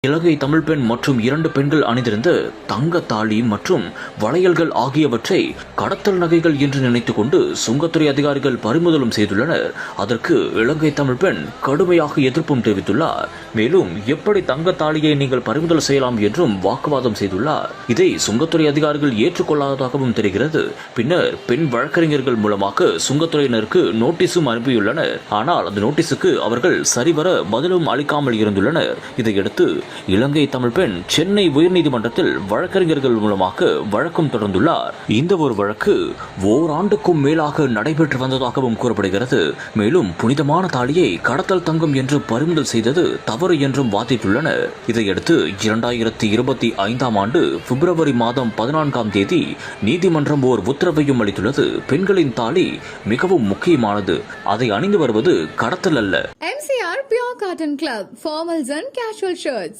இலங்கை தமிழ் பெண் மற்றும் 2 பெண்கள் அணிந்திருந்த தங்க தாலி மற்றும் வளையல்கள் ஆகியவற்றை கடத்தல் நகைகள் என்று நினைத்துக் கொண்டு சுங்கத்துறை அதிகாரிகள் பறிமுதலும் செய்துள்ளனர். அதற்கு இலங்கை தமிழ் பெண் கடுமையாக எதிர்ப்பும் தெரிவித்துள்ளார். மேலும் எப்படி தங்க தாலியை நீங்கள் பறிமுதல் செய்யலாம் என்றும் வாக்குவாதம் செய்துள்ளார். இதை சுங்கத்துறை அதிகாரிகள் ஏற்றுக்கொள்ளாததாகவும் தெரிகிறது. பின்னர் பெண் வழக்கறிஞர்கள் மூலமாக சுங்கத்துறையினருக்கு நோட்டீஸும் அனுப்பியுள்ளனர். ஆனால் அந்த நோட்டீஸுக்கு அவர்கள் சரிவர பதிலும் அளிக்காமல் இருந்துள்ளனர். இதையடுத்து இலங்கை தமிழ் பெண் சென்னை உயர்நீதிமன்றத்தில் வழக்கறிஞர்கள் மூலமாக வழக்கும் தொடர்ந்துள்ளார். இந்த ஒரு வழக்கு ஓராண்டுக்கும் மேலாக நடைபெற்று வந்ததாகவும் கூறப்படுகிறது. மேலும் புனிதமான தாலியை கடத்தல் தங்கம் என்று பறிமுதல் செய்தது தவறு என்றும் வாதிட்டுள்ளனர். இதையடுத்து 2025 ஆண்டு பிப்ரவரி மாதம் 14ஆம் தேதி நீதிமன்றம் ஓர் உத்தரவையும் அளித்துள்ளது. பெண்களின் தாலி மிகவும் முக்கியமானது. அதை அணிந்து வருவது கடத்தல் அல்ல. MCR Pure Cotton Club, formals and casual shirts.